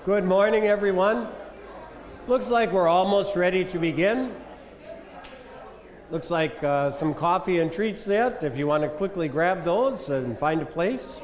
Good morning, everyone. Looks like we're almost ready to begin. Looks like some coffee and treats there, if you want to quickly grab those and find a place.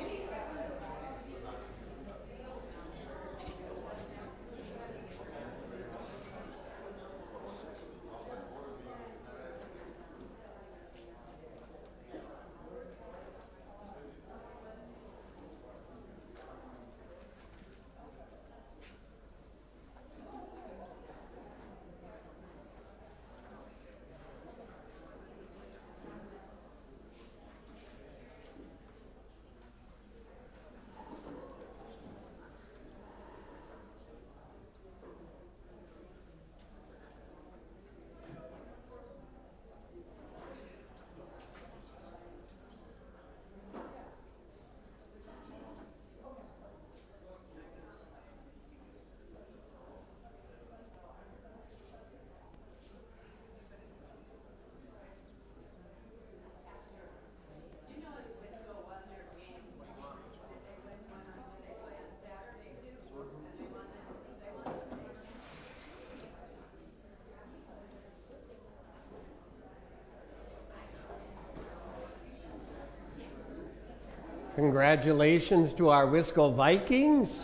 Congratulations to our Wisco Vikings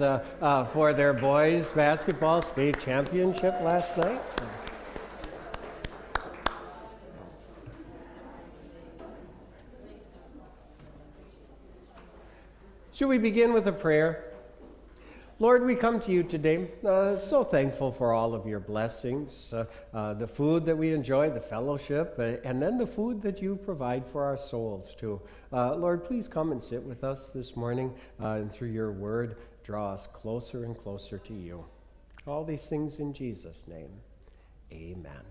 for their boys basketball state championship last night. Should we begin with a prayer? Lord, we come to you today so thankful for all of your blessings, the food that we enjoy, the fellowship, and then the food that you provide for our souls too. Lord, please come and sit with us this morning, and through your word, draw us closer and closer to you. All these things in Jesus' name, amen.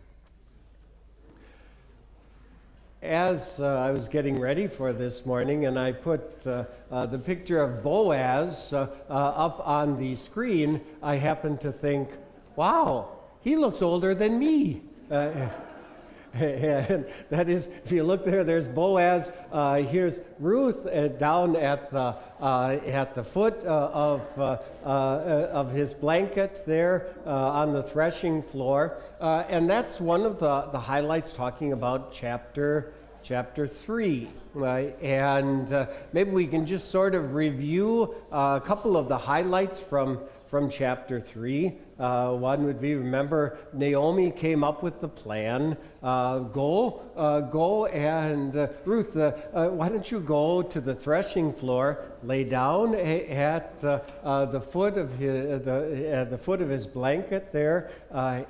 As I was getting ready for this morning and I put the picture of Boaz up on the screen, I happened to think, wow, he looks older than me. And that is, if you look there, there's Boaz. Here's Ruth down at the foot of his blanket there on the threshing floor, and that's one of the highlights talking about chapter 3, right? And maybe we can just sort of review a couple of the highlights from chapter 3. One would be, remember, Naomi came up with the plan. Go and Ruth, why don't you go to the threshing floor, lay down at the foot of his blanket there,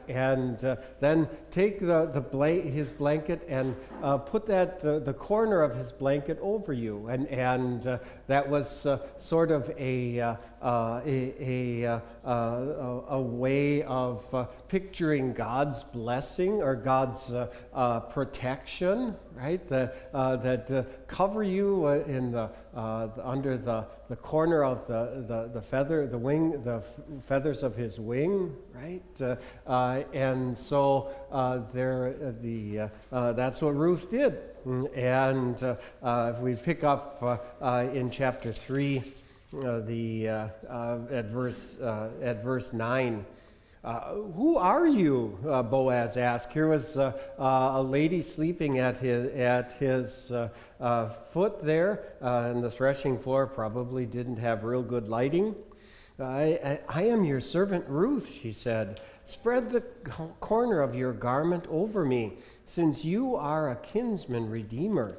and then take his blanket and put the corner of his blanket over you, and that was sort of a way of picturing God's blessing or God's protection, right? That cover you in under the corner of the feathers of his wing, right? And so that's what Ruth did. And if we pick up in chapter 3. At verse 9, who are you? Boaz asked. Here was a lady sleeping at his foot there, and the threshing floor probably didn't have real good lighting. I am your servant Ruth, she said. Spread the corner of your garment over me, since you are a kinsman redeemer.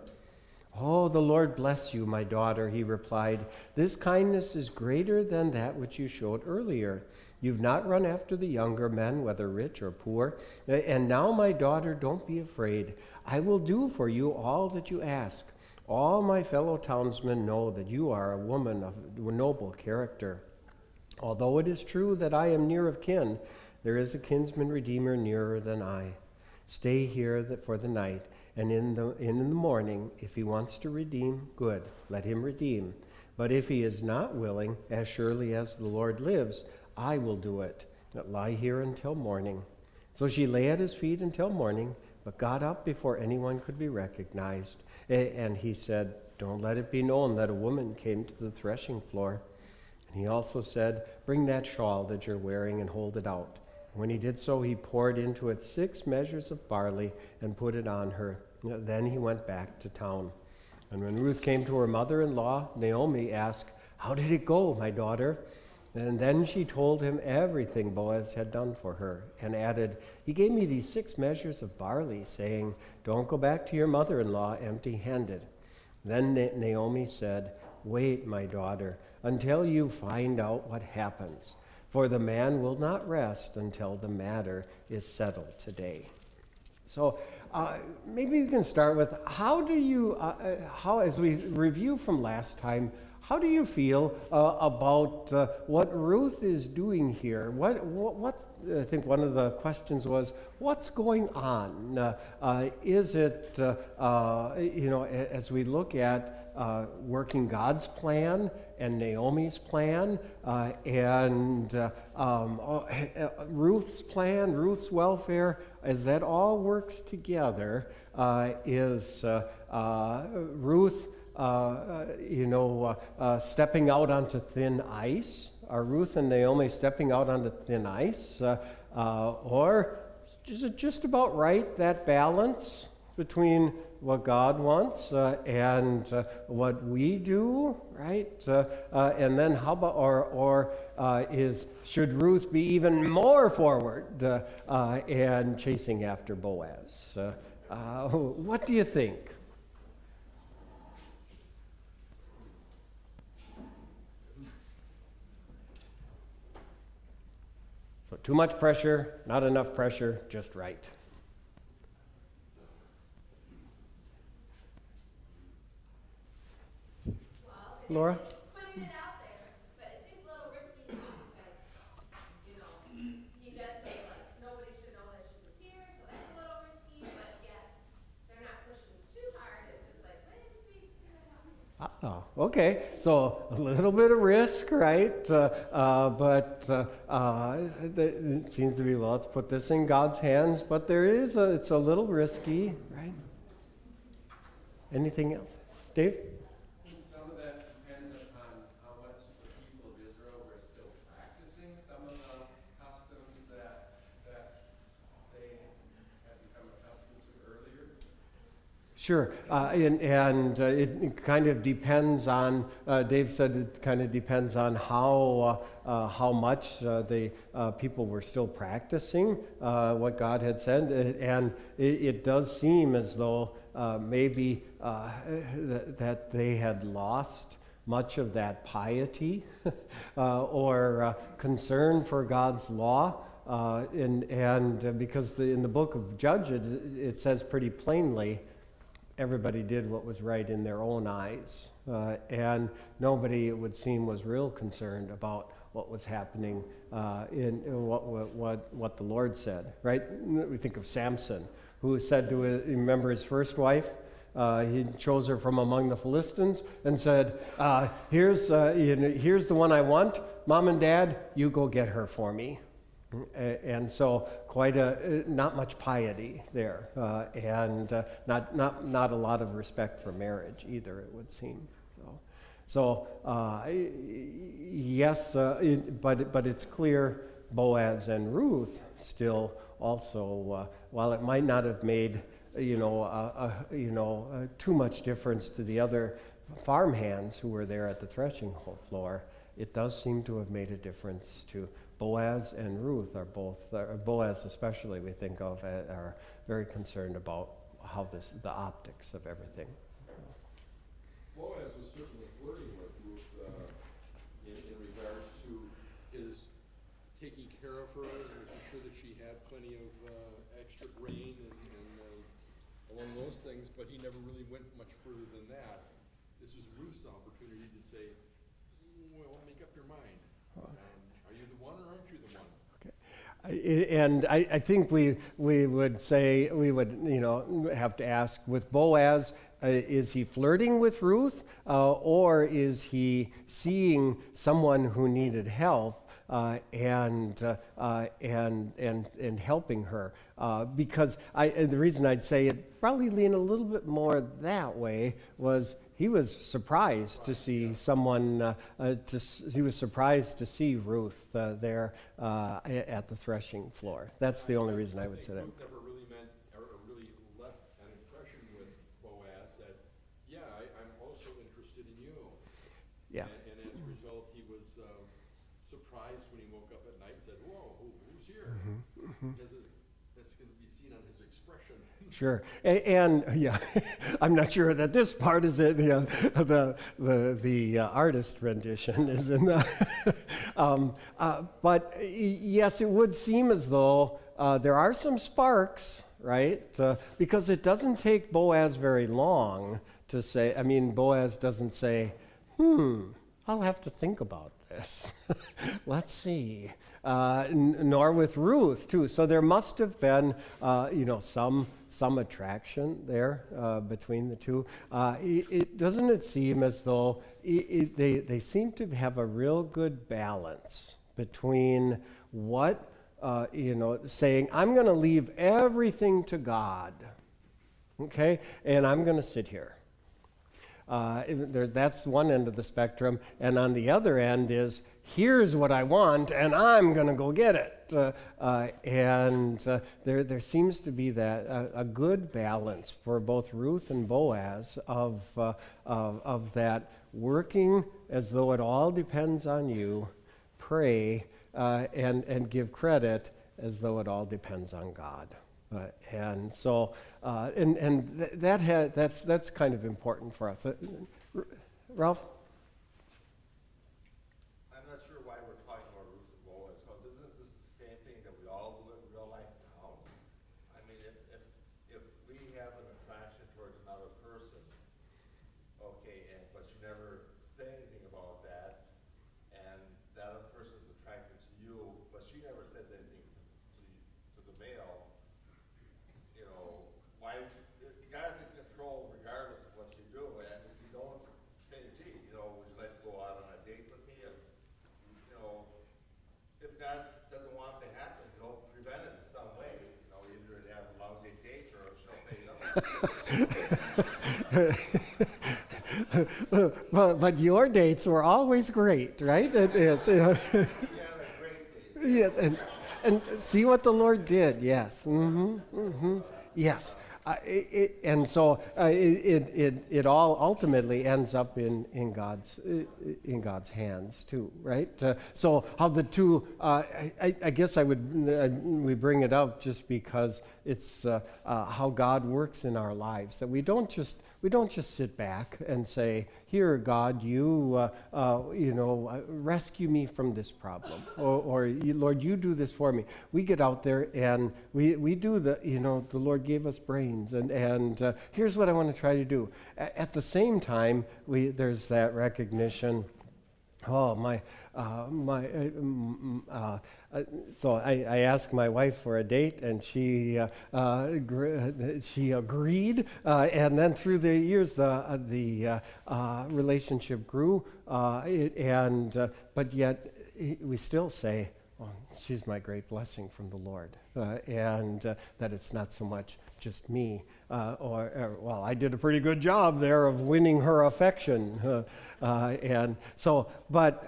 Oh, the Lord bless you, my daughter, he replied. This kindness is greater than that which you showed earlier. You've not run after the younger men, whether rich or poor. And now, my daughter, don't be afraid. I will do for you all that you ask. All my fellow townsmen know that you are a woman of noble character. Although it is true that I am near of kin, there is a kinsman redeemer nearer than I. Stay here for the night. And in the morning, if he wants to redeem, good, let him redeem. But if he is not willing, as surely as the Lord lives, I will do it. Lie here until morning. So she lay at his feet until morning, but got up before anyone could be recognized. And he said, don't let it be known that a woman came to the threshing floor. And he also said, "Bring that shawl that you're wearing and hold it out." When he did so, he poured into it 6 measures of barley and put it on her. Then he went back to town. And when Ruth came to her mother-in-law, Naomi asked, "How did it go, my daughter?" And then she told him everything Boaz had done for her, and added, "He gave me these 6 measures of barley, saying, 'Don't go back to your mother-in-law empty-handed.'" Then Naomi said, "Wait, my daughter, until you find out what happens, for the man will not rest until the matter is settled today." So maybe we can start with, how as we review from last time, how do you feel about what Ruth is doing here? What I think one of the questions was, what's going on? Is it, as we look at working God's plan and Naomi's plan and Ruth's plan, Ruth's welfare, as that all works together, is Ruth stepping out onto thin ice? Are Ruth and Naomi stepping out onto thin ice? Or is it just about right, that balance between what God wants and what we do, right? And then how about, should Ruth be even more forward and chasing after Boaz? What do you think? So too much pressure, not enough pressure, just right. Laura? Putting it out there, but it seems a little risky because, he does say, nobody should know that she was here, so that's a little risky, but yet they're not pushing too hard. It's just like, let him speak, see what happens. Oh, okay. So a little bit of risk, right? But it seems to be, well, let's put this in God's hands, but it's a little risky, right? Anything else? Dave? Sure, and it kind of depends on, Dave said it kind of depends on how much the people were still practicing what God had said, and it does seem as though maybe that they had lost much of that piety or concern for God's law, and because in the book of Judges it says pretty plainly, everybody did what was right in their own eyes, and nobody, it would seem, was real concerned about what was happening in what the Lord said. Right? We think of Samson, who said to remember his first wife. He chose her from among the Philistines and said, "Here's the one I want. Mom and Dad, you go get her for me." And so quite not much piety there, and not a lot of respect for marriage either, it would seem. So yes, but it's clear Boaz and Ruth still also, while it might not have made too much difference to the other farmhands who were there at the threshing floor, it does seem to have made a difference to Boaz and Ruth. Are both, Boaz especially, we think of, are very concerned about how the optics of everything. Boaz was certainly flirting with Ruth in regards to his taking care of her, making sure that she had plenty of extra grain and along those things, but he never really went much further than that. This was Ruth's opportunity to say, well, make up your mind. Are you the one or aren't you the one? Okay. And I think we would say, have to ask, with Boaz, is he flirting with Ruth, or is he seeing someone who needed help and helping her? Because the reason I'd say it probably lean a little bit more that way. He was surprised to see someone. He was surprised to see Ruth there at the threshing floor. That's the only reason I would say that. Ruth never really meant or really left an impression with Boaz that, yeah, I'm also interested in you. Yeah. And as a result, he was surprised when he woke up at night and said, "Whoa, who's here?" Because that's going to be seen on his expression. Sure, and yeah, I'm not sure that this part is it. The artist rendition is in the, but yes, it would seem as though there are some sparks, right? Because it doesn't take Boaz very long to say. I mean, Boaz doesn't say, I'll have to think about this. Let's see. Nor with Ruth too. So there must have been, some attraction there between the two. Doesn't it seem as though they seem to have a real good balance between what saying, I'm going to leave everything to God, okay, and I'm going to sit here. That's one end of the spectrum, and on the other end is, here's what I want, and I'm going to go get it. There seems to be that a good balance for both Ruth and Boaz of that working as though it all depends on you, pray, and give credit as though it all depends on God. That's kind of important for us. Ralph? I'm not sure why we're talking about Ruth and Boaz, because isn't this the same thing that we all do in real life now? I mean, if we have an attraction towards another person, okay, but you never say anything about that, and that other person's attracted to you, but she never says anything to the male, why? God's in control regardless of what you do, and if you don't say, gee, would you like to go out on a date with me? If God doesn't want it to happen, he'll prevent it in some way. Either to have a lousy date or she'll say no. But your dates were always great, right? Yes. Yeah, a great date. Yes, and see what the Lord did. Yes. Yes. And so it all ultimately ends up in God's hands too, right? So how the two, I guess we bring it up just because it's how God works in our lives, that we don't just sit back and say, here, God, you rescue me from this problem, or Lord, you do this for me. We get out there and we do the Lord gave us brains, and here's what I want to try to do. At the same time, there's that recognition. So I asked my wife for a date, and she agreed. And then through the years, the relationship grew. But yet we still say, she's my great blessing from the Lord, and that it's not so much just me. I did a pretty good job there of winning her affection. And so, but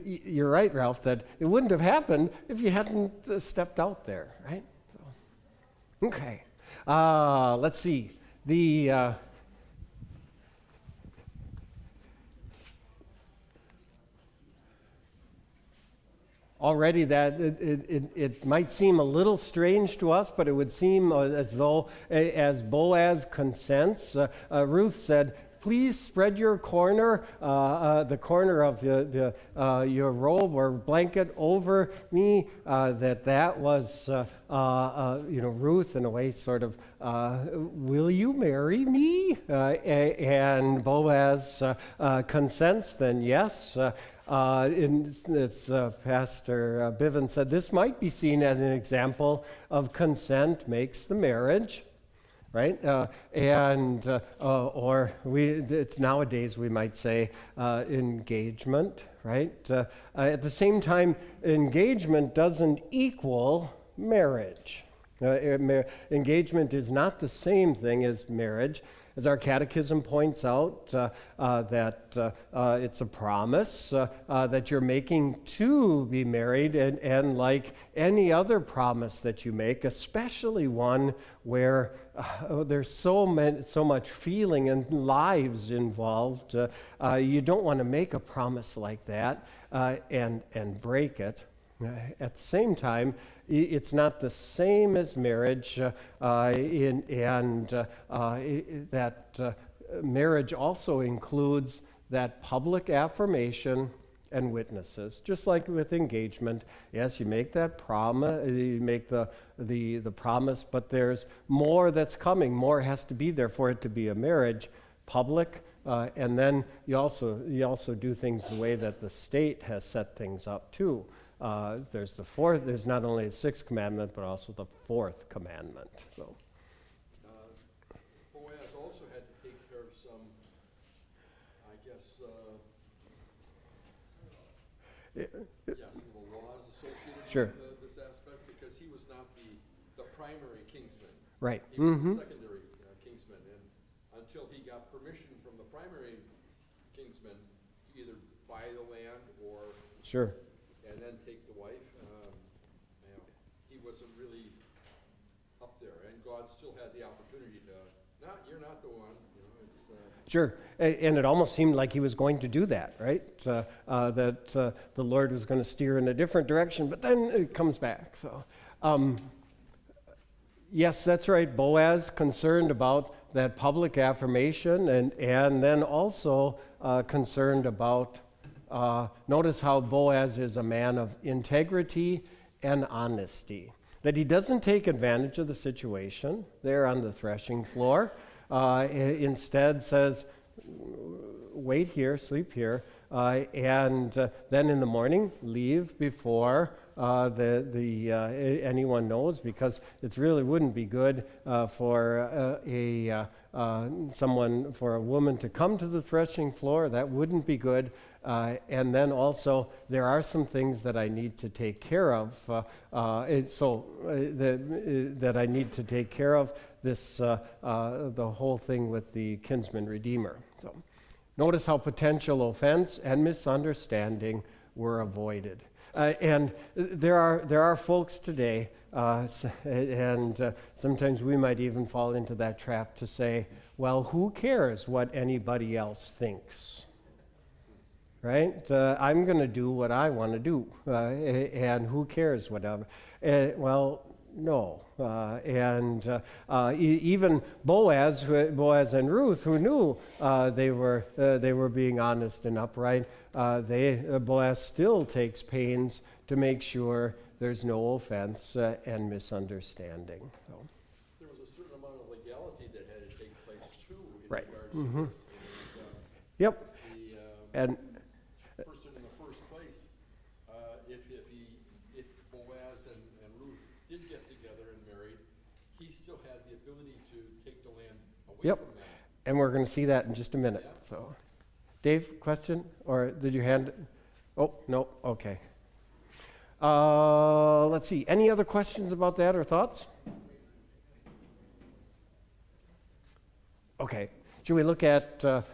you're right, Ralph, that it wouldn't have happened if you hadn't stepped out there, right? So, okay. Let's see. Already that it might seem a little strange to us, but it would seem as though as Boaz consents, Ruth said, please spread your corner, the corner of your robe or blanket over me. That was, Ruth in a way sort of, will you marry me? And Boaz consents, then yes. Pastor Bivens said this might be seen as an example of consent makes the marriage, right? Nowadays we might say engagement, right? At the same time, engagement doesn't equal marriage. Engagement is not the same thing as marriage. As our catechism points out, that it's a promise that you're making to be married, and like any other promise that you make, especially one where there's so much feeling and lives involved, you don't want to make a promise like that and break it. At the same time, it's not the same as marriage, that marriage also includes that public affirmation and witnesses. Just like with engagement, yes, you make that promise, you make the promise, but there's more that's coming. More has to be there for it to be a marriage, public. And then you also do things the way that the state has set things up too. There's the fourth. There's not only the sixth commandment, but also the fourth commandment. So, Boaz also had to take care of some, I guess, some of the laws associated with this aspect, because he was not the primary kingsman. Right. He was the secondary kingsman, and until he got permission from the primary kingsman to either buy the land or and then take the wife, he wasn't really up there, and God still had the opportunity to, no, you're not the one. Sure, and it almost seemed like he was going to do that, right? That the Lord was going to steer in a different direction, but then it comes back. So, yes, that's right. Boaz concerned about that public affirmation, and then also concerned about. Notice how Boaz is a man of integrity and honesty. That he doesn't take advantage of the situation there on the threshing floor. Instead says, wait here, sleep here, and then in the morning leave before anyone knows, because it really wouldn't be good for a woman to come to the threshing floor. That wouldn't be good. And then also, there are some things that I need to take care of. That I need to take care of this, the whole thing with the kinsman redeemer. So, notice how potential offense and misunderstanding were avoided. And there are folks today, and sometimes we might even fall into that trap to say, well, who cares what anybody else thinks? Right? I'm going to do what I want to do, and who cares whatever. Well, no. Even Boaz and Ruth, who knew they were being honest and upright, Boaz still takes pains to make sure there's no offense and misunderstanding. So. There was a certain amount of legality that had to take place too in regards Mm-hmm. to this. Yep. And The person in the first place, if Boaz and Ruth did get together and married, he still had the ability to take the land away from them. And we're going to see that in just a minute. Yeah. So, Dave, question? Or did you hand? Oh, no. Okay. Let's see. Any other questions about that or thoughts? Okay. Should we look at a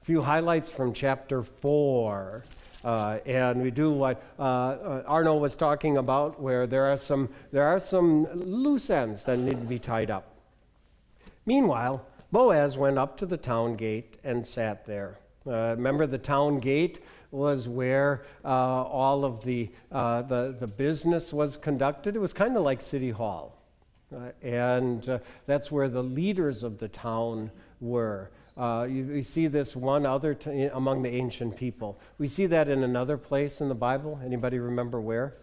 few highlights from chapter 4? And we do what Arno was talking about, where there are some loose ends that need to be tied up. Meanwhile, Boaz went up to the town gate and sat there. Remember, the town gate was where all of the business was conducted. It was kind of like City Hall. And that's where the leaders of the town were. You see this one other among the ancient people. We see that in another place in the Bible. Anybody remember where?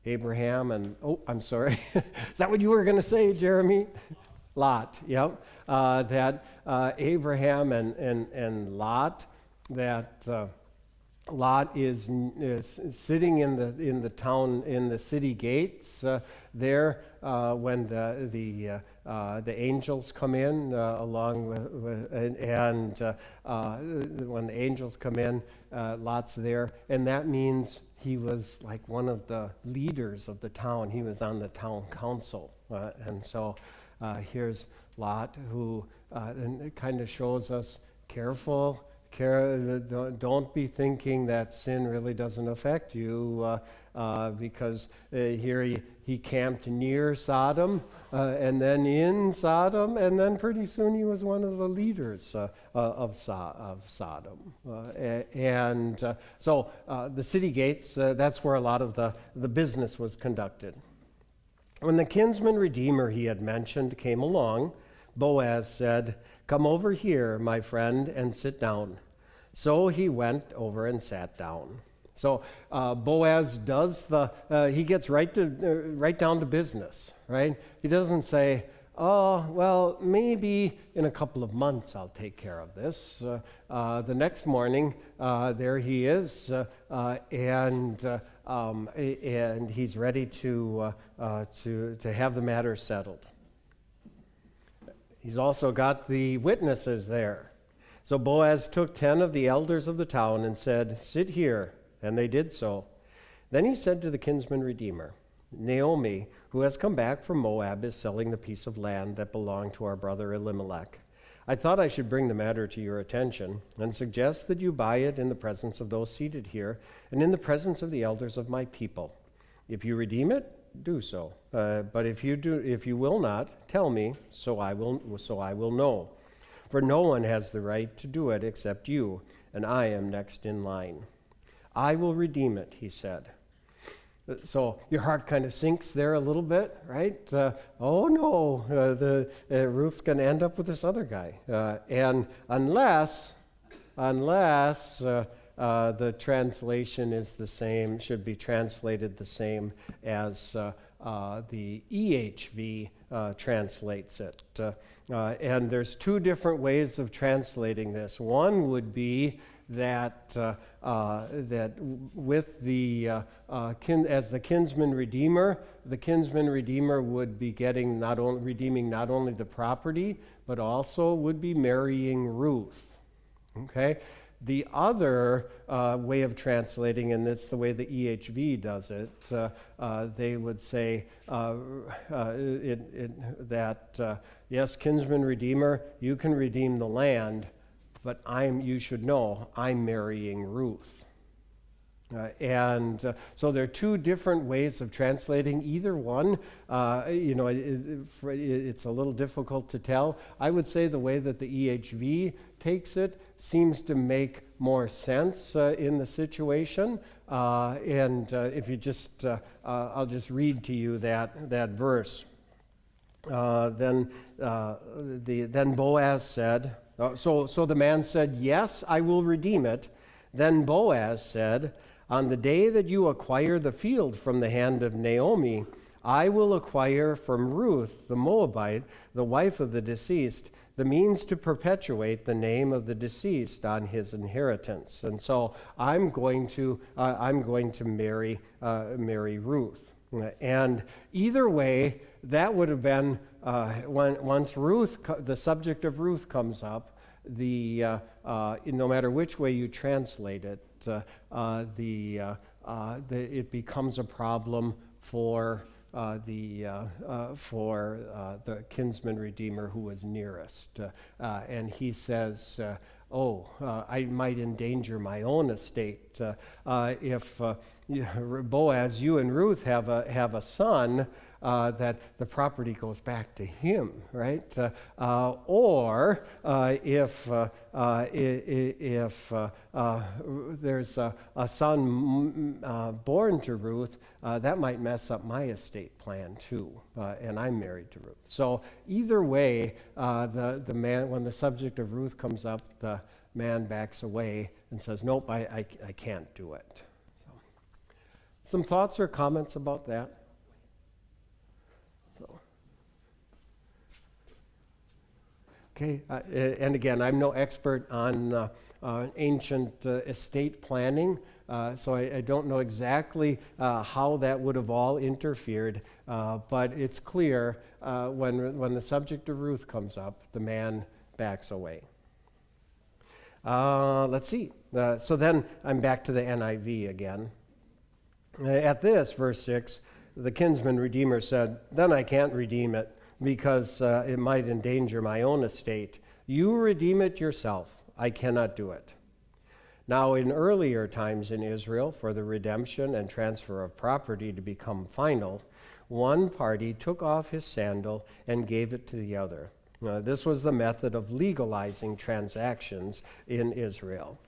Abraham and, I'm sorry. Is that what you were going to say, Jeremy? Lot, yep. That Abraham and Lot, that Lot is sitting in the town, in the city gates there when the angels come in along with when the angels come in, Lot's there, and that means he was like one of the leaders of the town. He was on the town council. And so here's Lot, who and it kind of shows us careful. Don't be thinking that sin really doesn't affect you, because here he camped near Sodom, and then in Sodom, and then pretty soon he was one of the leaders of Sodom. So the city gates, that's where a lot of the business was conducted. When the kinsman redeemer he had mentioned came along, Boaz said, "Come over here, my friend, and sit down." So he went over and sat down. So Boaz does he gets right down to business, right? He doesn't say, "Oh, well, maybe in a couple of months I'll take care of this." The next morning, there he is, and he's ready to have the matter settled. He's also got the witnesses there. So Boaz took 10 of the elders of the town and said, "Sit here," and they did so. Then he said to the kinsman redeemer, "Naomi, who has come back from Moab, is selling the piece of land that belonged to our brother Elimelech. I thought I should bring the matter to your attention and suggest that you buy it in the presence of those seated here and in the presence of the elders of my people. If you redeem it, do so. But if you will not, tell me, so I will know. For no one has the right to do it except you, and I am next in line." "I will redeem it," he said. So your heart kind of sinks there a little bit, right? Oh no, Ruth's going to end up with this other guy, and unless the translation is the same, should be translated the same as the EHV translates it. And there's two different ways of translating this. One would be that with the as the kinsman redeemer would be getting redeeming not only the property, but also would be marrying Ruth. Okay. The other way of translating, and that's the way the EHV does it, they would say that yes, kinsman redeemer, you can redeem the land, but you should know, I'm marrying Ruth. So there are two different ways of translating. Either one, it's a little difficult to tell. I would say the way that the EHV takes it seems to make more sense in the situation. If you just, I'll just read to you that verse. Then Boaz said, so the man said, "Yes, I will redeem it." Then Boaz said, "On the day that you acquire the field from the hand of Naomi, I will acquire from Ruth the Moabite, the wife of the deceased, the means to perpetuate the name of the deceased on his inheritance. And so I'm going to marry Ruth." And either way, that would have been once the subject of Ruth comes up. No matter which way you translate it, it becomes a problem for the kinsman redeemer who was nearest, and he says, I might endanger my own estate if Boaz, you and Ruth have a son, that the property goes back to him, right? Or if there's a son born to Ruth, that might mess up my estate plan too, and I'm married to Ruth. So either way, the man, when the subject of Ruth comes up, the man backs away and says, "Nope, I can't do it." So, some thoughts or comments about that? Okay, and again, I'm no expert on ancient estate planning, so I don't know exactly how that would have all interfered, but it's clear when the subject of Ruth comes up, the man backs away. Let's see. So then I'm back to the NIV again. At this, verse 6, the kinsman redeemer said, "Then I can't redeem it, because it might endanger my own estate. You redeem it yourself. I cannot do it." Now, in earlier times in Israel, for the redemption and transfer of property to become final, one party took off his sandal and gave it to the other. This was the method of legalizing transactions in Israel.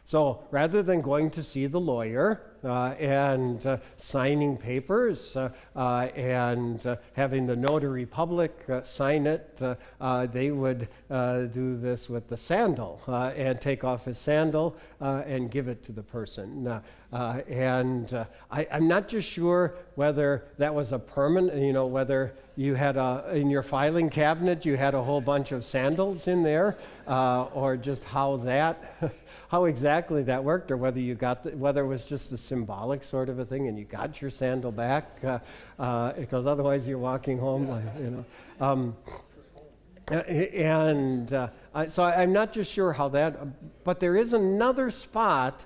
So rather than going to see the lawyer and signing papers and having the notary public sign it, they would do this with the sandal and take off his sandal and give it to the person. I'm not just sure whether that was a permanent, whether you had in your filing cabinet you had a whole bunch of sandals in there, or just how exactly that worked, or whether whether it was just a symbolic sort of a thing and you got your sandal back, because otherwise you're walking home, so I'm not just sure how that, but there is another spot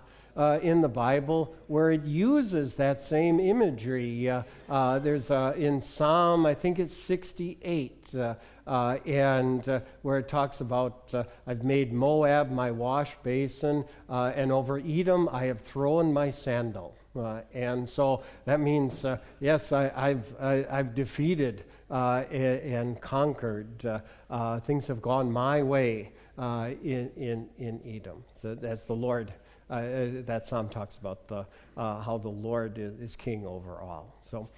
in the Bible where it uses that same imagery. There's in Psalm, I think it's 68, and where it talks about, I've made Moab my wash basin, and over Edom I have thrown my sandal. And so that means, yes, I've defeated and conquered. Things have gone my way in Edom. As the Lord, that psalm talks about how the Lord is king over all. So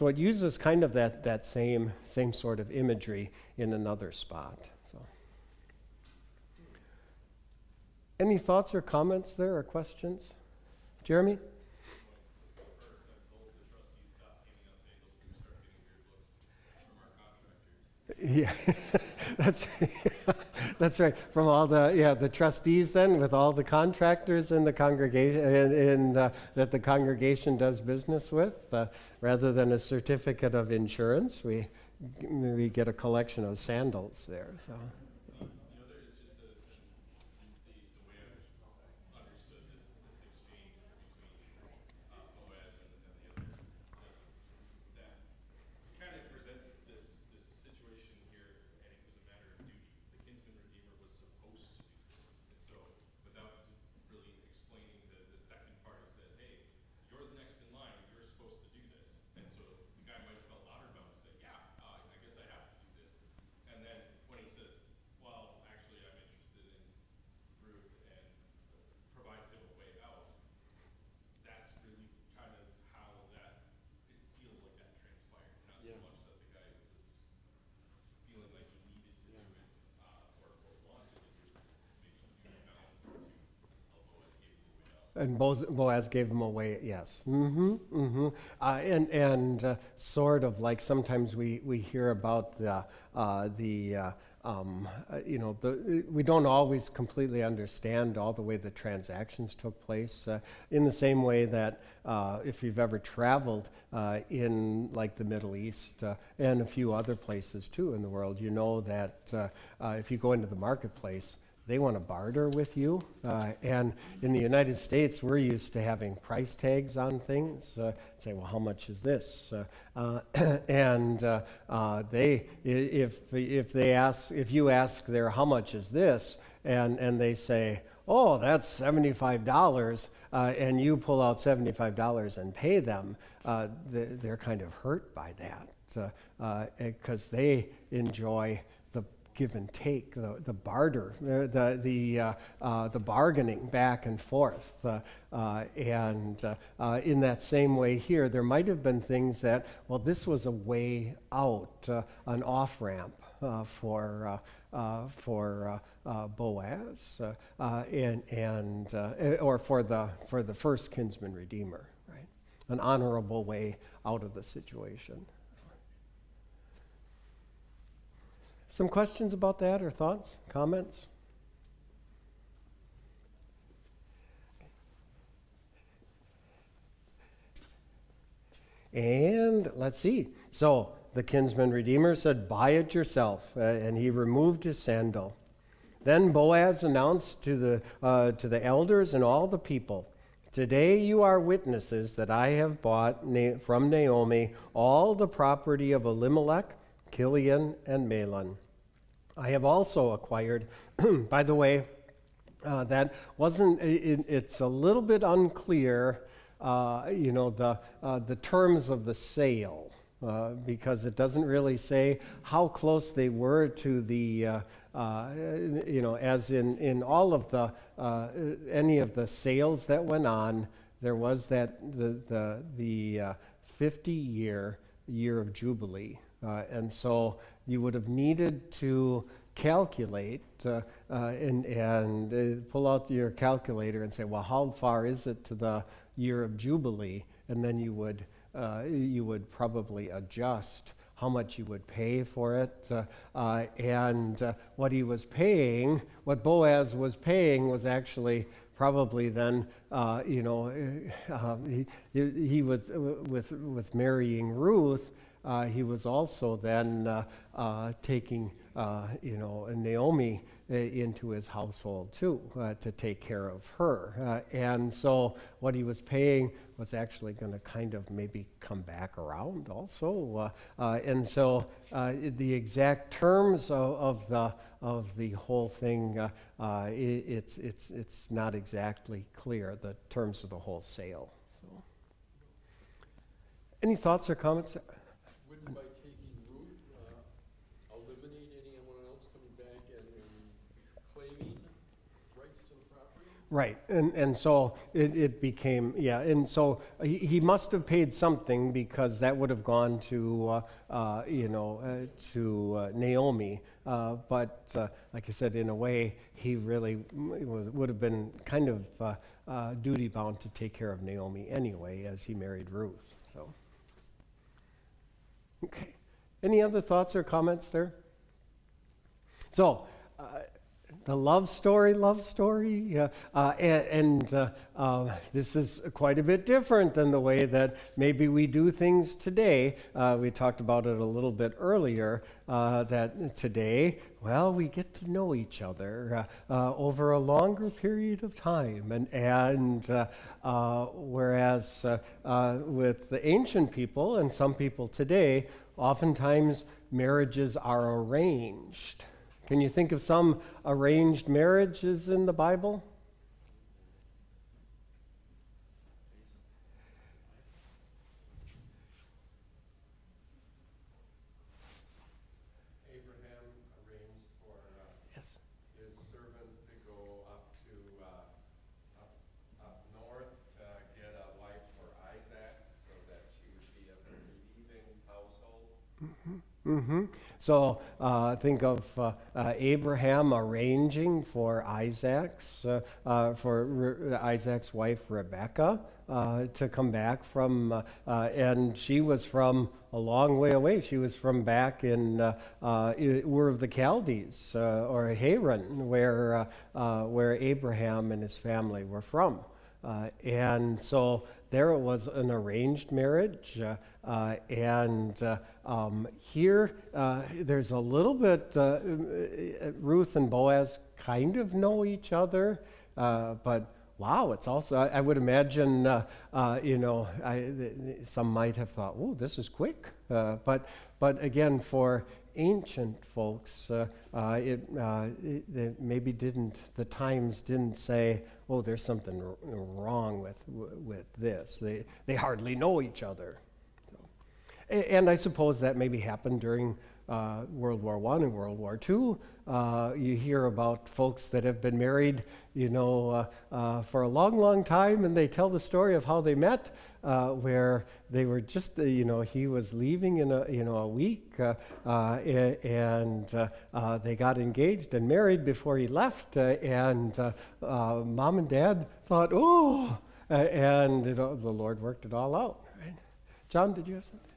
it uses kind of that same sort of imagery in another spot. So, any thoughts or comments there or questions? Jeremy? Yeah, that's right. From all the trustees, then, with all the contractors in the congregation, that the congregation does business with, rather than a certificate of insurance, we get a collection of sandals there. So. And Boaz gave them away, yes. And sort of like sometimes we hear about we don't always completely understand all the way the transactions took place. In the same way that if you've ever traveled in like the Middle East and a few other places too in the world, you know that if you go into the marketplace, they want to barter with you. And in the United States, we're used to having price tags on things. Say, well, how much is this? And if you ask there, how much is this? And they say, oh, that's $75, and you pull out $75 and pay them, they're kind of hurt by that because they enjoy the give and take, the barter, the bargaining back and forth. And in that same way here, there might have been things that, well, this was a way out, an off-ramp for Boaz, or for the first kinsman redeemer, right? An honorable way out of the situation. Some questions about that, or thoughts, comments? And let's see. So the kinsman redeemer said, "Buy it yourself," and he removed his sandal. Then Boaz announced to the elders and all the people, Today you are witnesses that I have bought from Naomi all the property of Elimelech, Kilion, and Mahlon. I have also acquired, by the way, that wasn't, it's a little bit unclear, the terms of the sale, because it doesn't really say how close they were to the, as in all of the, any of the sales that went on, there was that, the 50-year of Jubilee. And so you would have needed to calculate and pull out your calculator and say, well, how far is it to the year of Jubilee? And then you would probably adjust how much you would pay for it. And what he was paying, what Boaz was paying was actually probably then, he was with marrying Ruth, he was also then taking, Naomi into his household too, to take care of her. And so what he was paying was actually going to kind of maybe come back around also. And so the exact terms of the whole thing, it's not exactly clear, the terms of the whole sale. So, any thoughts or comments? Wouldn't by taking Ruth eliminate anyone else coming back and claiming rights to the property? Right, and so it became, and so he must have paid something, because that would have gone to, to Naomi. But like I said, in a way, he really would have been kind of duty bound to take care of Naomi anyway, as he married Ruth. So, okay, any other thoughts or comments there? So. The love story, and this is quite a bit different than the way that maybe we do things today. We talked about it a little bit earlier, that today, well, we get to know each other over a longer period of time. And whereas with the ancient people and some people today, oftentimes marriages are arranged. Can you think of some arranged marriages in the Bible? Abraham arranged for Yes. his servant to go up north to get a wife for Isaac, so that she would be of a believing household. Mm-hmm. So think of Abraham arranging for Isaac's wife Rebecca to come back from, and she was from a long way away. She was from back in Ur of the Chaldees, or Haran, where Abraham and his family were from. And so there it was an arranged marriage, and here there's a little bit, Ruth and Boaz kind of know each other, but wow, it's also, I would imagine, some might have thought, oh, this is quick, but again, for ancient folks, it maybe didn't, the times didn't say, oh, there's something wrong with this. They hardly know each other. So, and I suppose that maybe happened during World War I and World War II. You hear about folks that have been married, for a long, long time, and they tell the story of how they met, where they were just, he was leaving in a week, and they got engaged and married before he left, and mom and dad thought, oh, and the Lord worked it all out. Right? John, did you have something?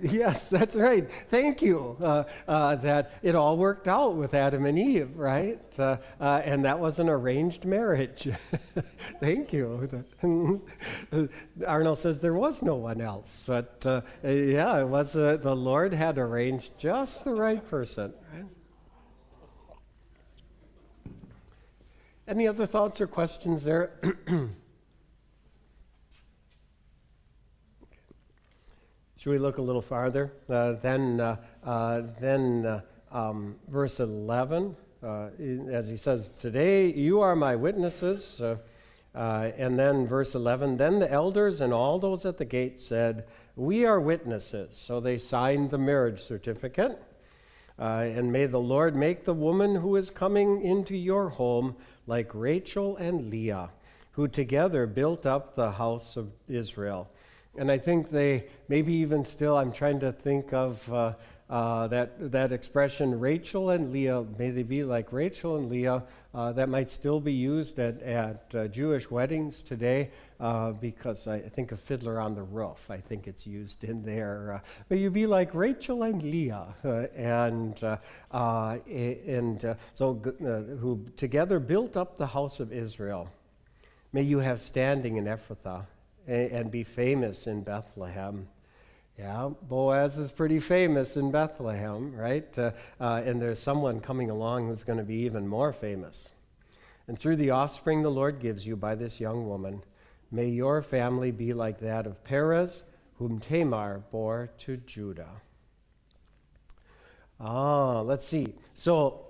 Yes, that's right. Thank you. That it all worked out with Adam and Eve, right? And that was an arranged marriage. Thank you. Arnold says there was no one else, but yeah, it was the Lord had arranged just the right person. Right? Any other thoughts or questions there? Should we look a little farther? Then verse 11, as he says, "Today you are my witnesses." And then verse 11, "Then the elders and all those at the gate said, 'We are witnesses.' So they signed the marriage certificate. And may the Lord make the woman who is coming into your home like Rachel and Leah, who together built up the house of Israel." And I think they, maybe even still, I'm trying to think of that expression, Rachel and Leah, may they be like Rachel and Leah. That might still be used at Jewish weddings today, because I think of Fiddler on the Roof. I think it's used in there. May you be like Rachel and Leah, who together built up the house of Israel. May you have standing in Ephrathah and be famous in Bethlehem. Yeah, Boaz is pretty famous in Bethlehem, right? And there's someone coming along who's going to be even more famous. "And through the offspring the Lord gives you by this young woman, may your family be like that of Perez, whom Tamar bore to Judah." Let's see. So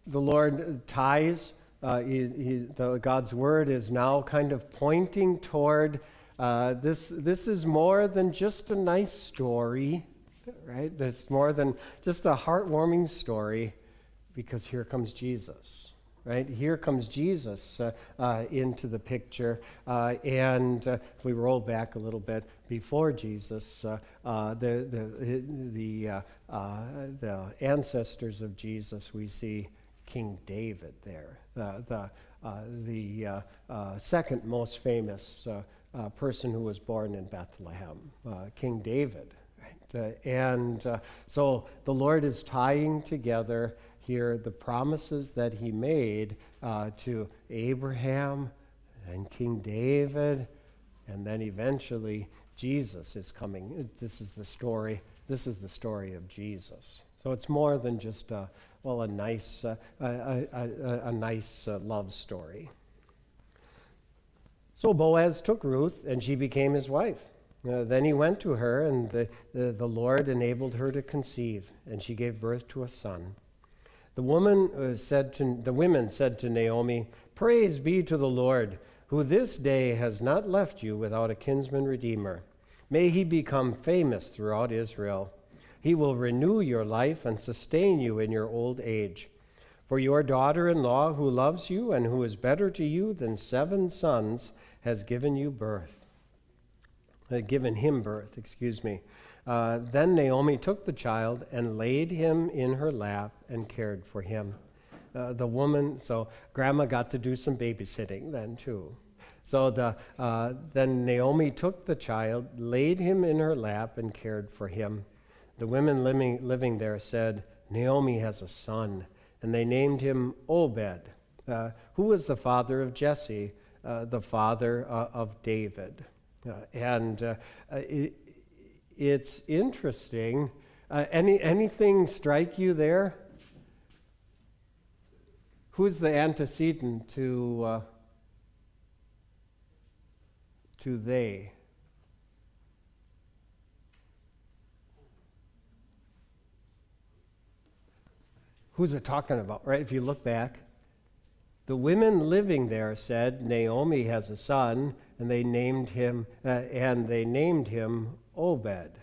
the Lord ties, God's word is now kind of pointing toward this is more than just a nice story, right? That's more than just a heartwarming story, because here comes Jesus, right? Here comes Jesus into the picture. And if we roll back a little bit, before Jesus, the ancestors of Jesus, we see King David there, the second most famous person who was born in Bethlehem, King David. Right? So the Lord is tying together here the promises that he made to Abraham and King David, and then eventually Jesus is coming. This is the story of Jesus. So it's more than just a nice love story. So Boaz took Ruth, and she became his wife. Then he went to her, and the Lord enabled her to conceive, and she gave birth to a son. The women said to Naomi, "Praise be to the Lord, who this day has not left you without a kinsman redeemer. May he become famous throughout Israel. He will renew your life and sustain you in your old age. For your daughter-in-law, who loves you and who is better to you than 7 sons, has given him birth. Then Naomi took the child and laid him in her lap and cared for him. So Grandma got to do some babysitting then too. So then Naomi took the child, laid him in her lap, and cared for him. The women living there said, "Naomi has a son," and they named him Obed, who was the father of Jesse, the father of David. It's interesting. Anything strike you there? Who's the antecedent to they? Who's it talking about, right? If you look back, the women living there said, "Naomi has a son," and they named him Obed.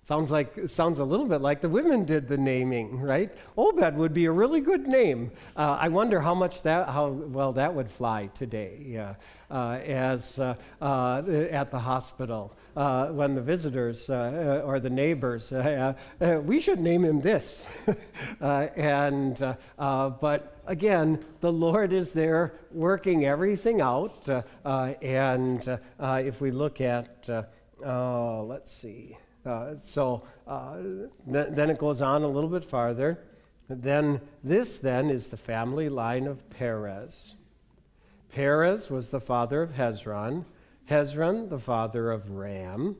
Sounds a little bit like the women did the naming, right? Obed would be a really good name. I wonder how well that would fly today, as at the hospital when the visitors or the neighbors, we should name him this, but again, the Lord is there working everything out, and if we look at, let's see. Then it goes on a little bit farther. Then is the family line of Perez. Perez was the father of Hezron. Hezron, the father of Ram.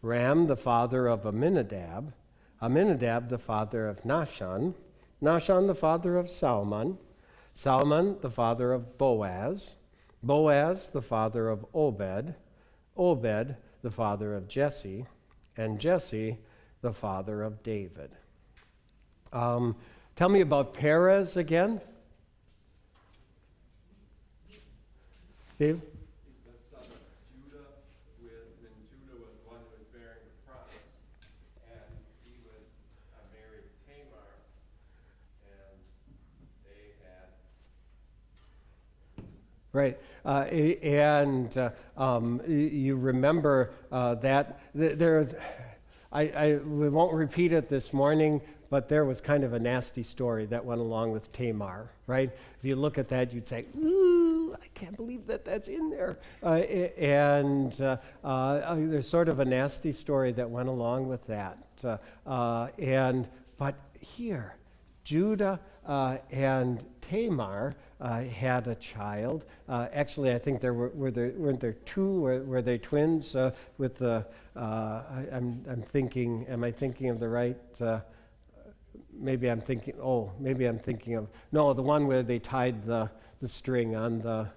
Ram, the father of Amminadab. Amminadab, the father of Nahshon. Nahshon, the father of Salmon. Salmon, the father of Boaz. Boaz, the father of Obed. Obed, the father of Jesse. And Jesse, the father of David. Tell me about Perez again. Dave? He's the son of Judah, when Judah was one who was bearing the promise. And he was married Tamar, and they had. Right. You remember that we won't repeat it this morning, but there was kind of a nasty story that went along with Tamar, right? If you look at that, you'd say, ooh, I can't believe that's in there. There's sort of a nasty story that went along with that. But here, Judah and Tamar had a child. Actually, I think weren't there two? Were they twins? With the I'm thinking. Am I thinking of the right? Maybe I'm thinking of the one where they tied the string on the.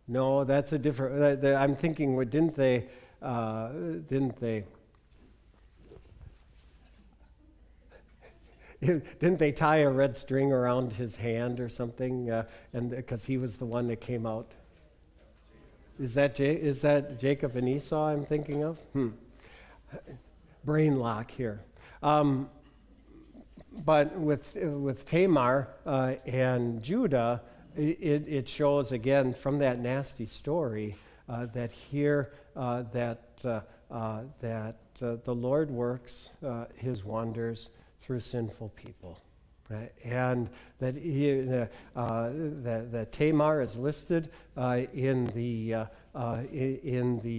No, that's a different. I'm thinking. Didn't they? Didn't they tie a red string around his hand or something? And because he was the one that came out. Is that Jacob and Esau I'm thinking of? Brain lock here. But with Tamar and Judah, it shows again from that nasty story that here that the Lord works His wonders through sinful people, and that that Tamar is listed in the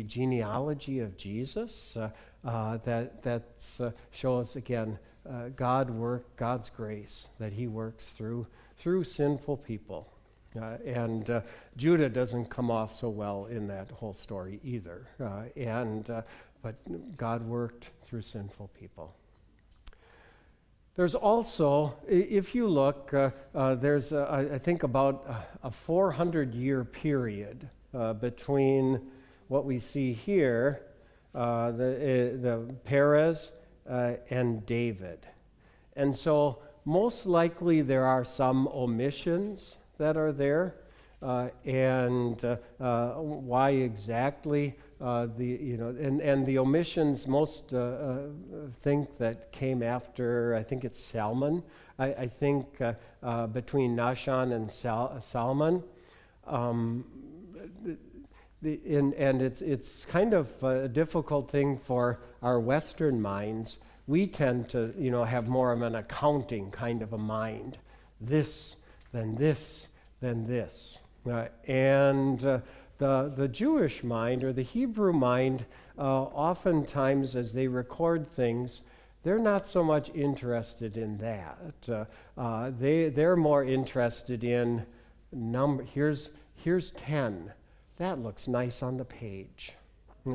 genealogy of Jesus. That shows again God's grace that He works through sinful people, and Judah doesn't come off so well in that whole story either. But God worked through sinful people. There's also, if you look, there's I think about a 400-year period between what we see here, the Perez and David. And so most likely there are some omissions that are there, and why exactly the omissions most think that came after, I think it's Salmon. I think between Nahshon and Salmon. And it's kind of a difficult thing for our Western minds. We tend to, have more of an accounting kind of a mind. This, then this, then this. The Jewish mind or the Hebrew mind, oftentimes as they record things, they're not so much interested in that. They're more interested in number. Here's 10. That looks nice on the page.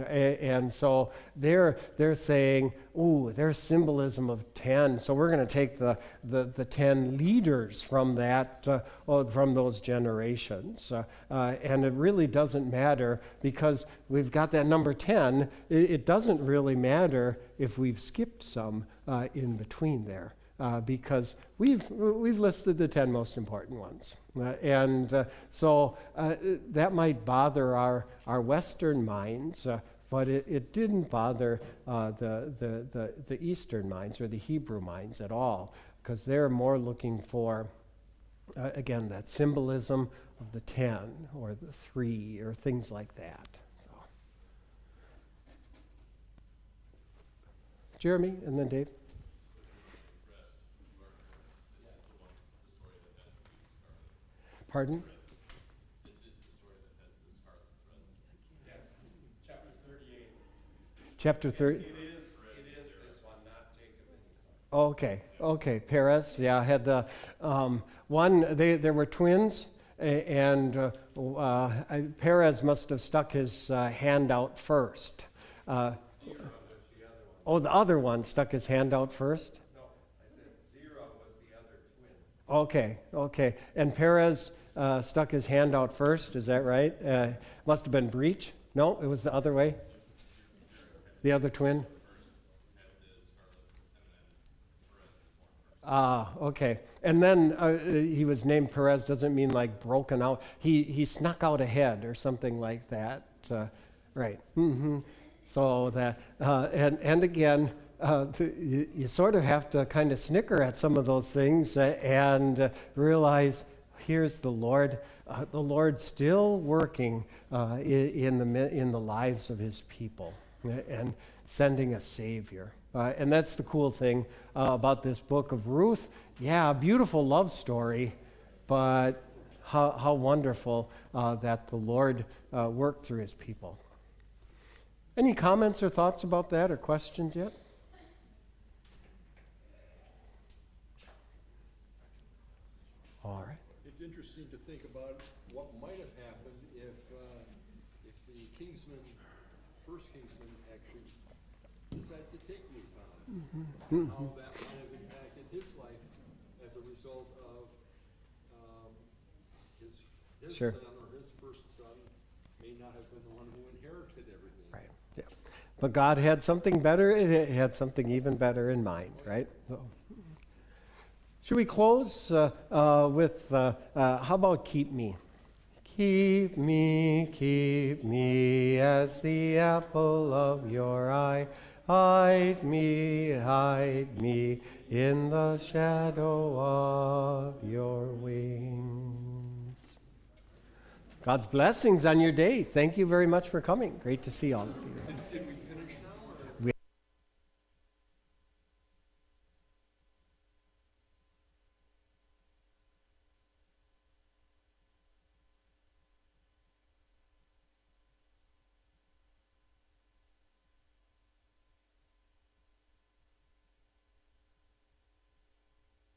And so they're saying, ooh, there's symbolism of 10. So we're going to take the 10 leaders from that, from those generations. And it really doesn't matter because we've got that number 10. It doesn't really matter if we've skipped some in between there. Because we've listed the 10 most important ones. So that might bother our Western minds, but it didn't bother the Eastern minds or the Hebrew minds at all, because they're more looking for, again, that symbolism of the 10 or the 3 or things like that. So. Jeremy, and then Dave. Pardon? This is the story that has the scarlet thread. Yeah, chapter 38. Chapter 30. It is this one, not Jacob and Esau. Okay. Perez, yeah, had the one. There were twins, and Perez must have stuck his hand out first. The other one stuck his hand out first. No, I said Zerah was the other twin. Okay. And Perez stuck his hand out first, is that right? Must have been Breach. No, it was the other way. The other twin. Okay. And then he was named Perez, doesn't mean like broken out. He snuck out ahead or something like that. Right. So that, and again, you sort of have to kind of snicker at some of those things and realize here's the Lord still working in the lives of his people and sending a Savior. And that's the cool thing about this book of Ruth. Yeah, a beautiful love story, but how wonderful that the Lord worked through his people. Any comments or thoughts about that or questions yet? All right. It's interesting to think about what might have happened if the first Kingsman actually decided to take Ruth on. How that might have impacted his life as a result of his Sure. son or his first son may not have been the one who inherited everything. Right. Yeah. But God had something better. It had something even better in mind, right? So, should we close with how about keep me? Keep me as the apple of your eye. Hide me in the shadow of your wings. God's blessings on your day. Thank you very much for coming. Great to see all of you.